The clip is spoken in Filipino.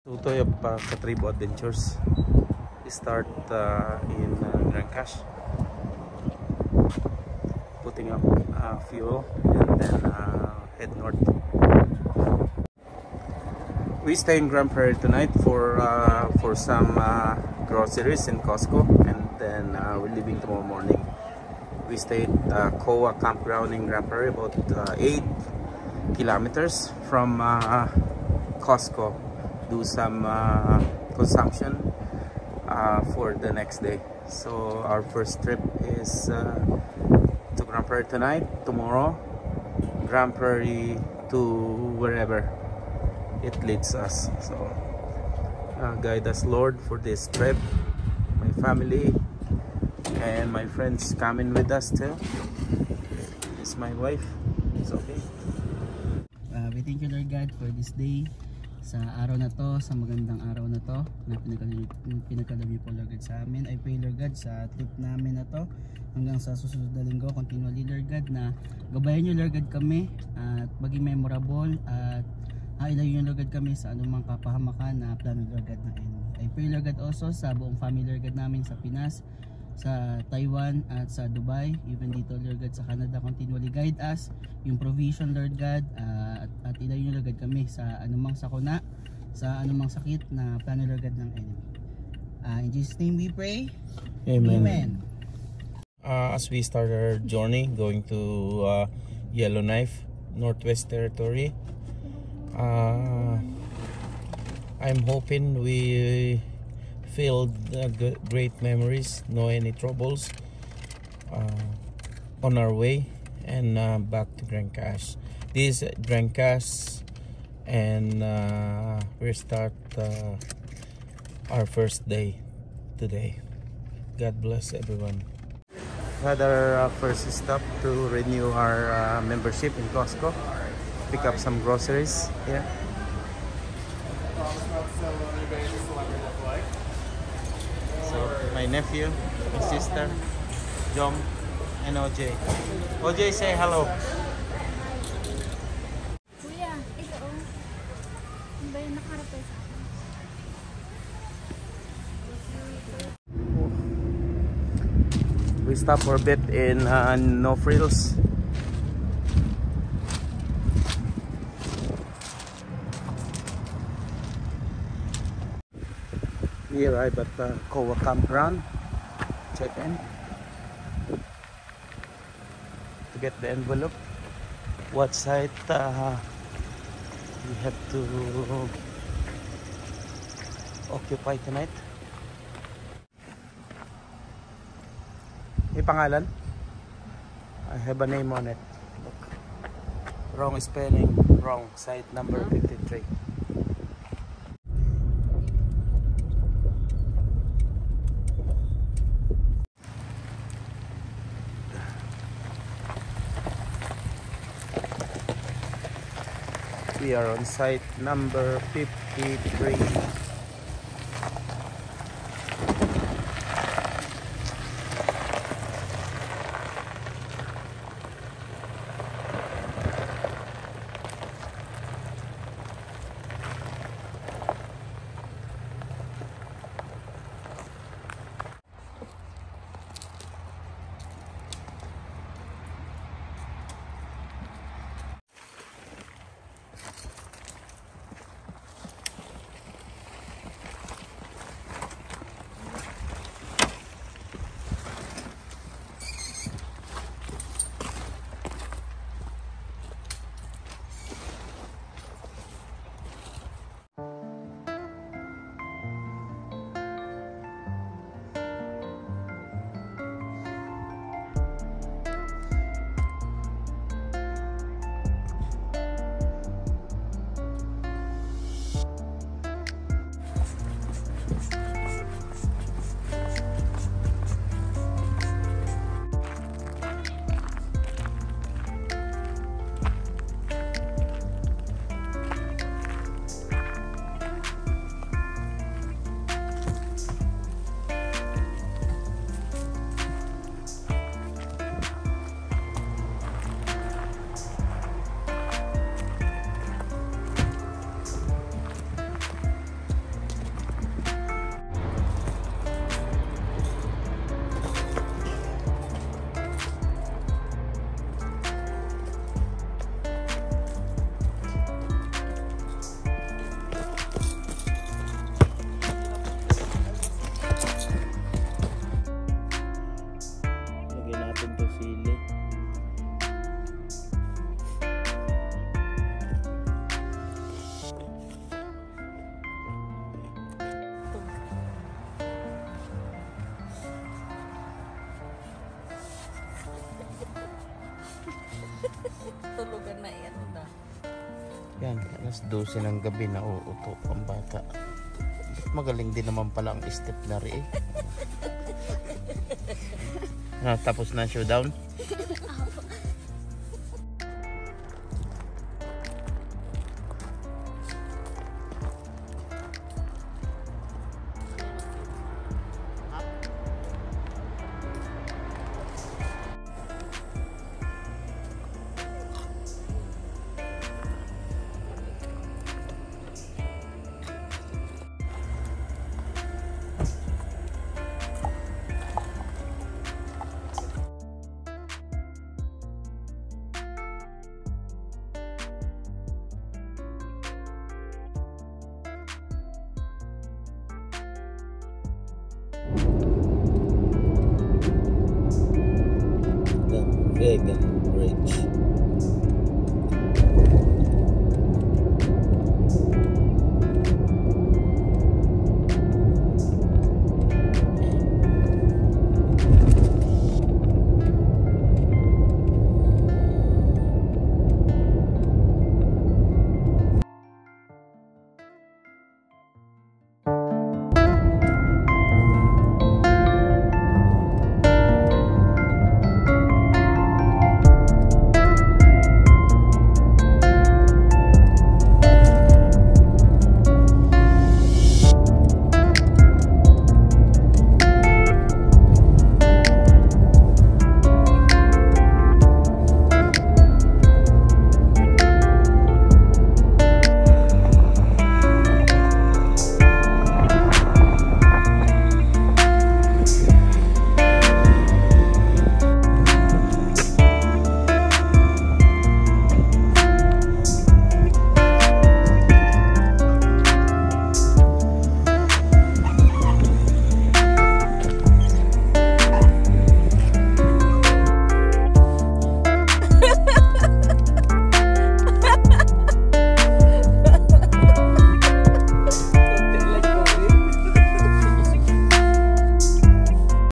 Tutoy of Katribo Adventures. We start in Grand Cache, putting up fuel and then head north. We stay in Grand Prairie tonight for some groceries in Costco, and then we're leaving tomorrow morning. We stay at Koa Campground in Grand Prairie, about 8 kilometers from Costco. Do some consumption for the next day. So our first trip is to Grand Prairie tonight, tomorrow Grand Prairie to wherever it leads us. So guide us, Lord, for this trip. My family and my friends coming with us too. It's my wife. It's okay. We thank you, Lord God, for this day, sa araw na to, sa magandang araw na to na pinagkaloob niyo po, Lord God, sa amin. I pray, Lord God, sa trip namin na to hanggang sa susunod na linggo, continually, Lord God, na gabayan niyo, Lord God, kami at maging memorable at ilayo niyo, Lord God, kami sa anumang kapahamakan na plano, Lord God, na enemy. I pray, Lord God, also sa buong family, Lord God, namin sa Pinas, sa Taiwan at sa Dubai, even dito, Lord God, sa Canada. Continually guide us yung provision, Lord God, at ilayo niyo, Lord God, kami sa anumang sakuna, sa anumang sakit na plano, Lord God, ng enemy. In Jesus' name we pray. Amen. Amen. As we start our journey going to Yellowknife, Northwest Territory, I'm hoping we filled great memories, no any troubles on our way and back to Grand Cache. This is Grand Cache, and we start our first day today. God bless everyone. We had our first stop to renew our membership in Costco, pick up some groceries here. So my nephew, my sister, Jom, and OJ. OJ, say hello. Kuya, ito oh. Ano ba yung nakarapay sa akin? We stop for a bit in No Frills. We arrived at the Koa Campground. Check in to get the envelope. What site we have to occupy tonight? May pangalan? I have a name on it. Look. Wrong spelling, wrong. Site number 53. We are on site number 53. Yan, alas 12 ng gabi na uuto ang bata. Magaling din naman pala ang step na rin eh. Tapos na showdown.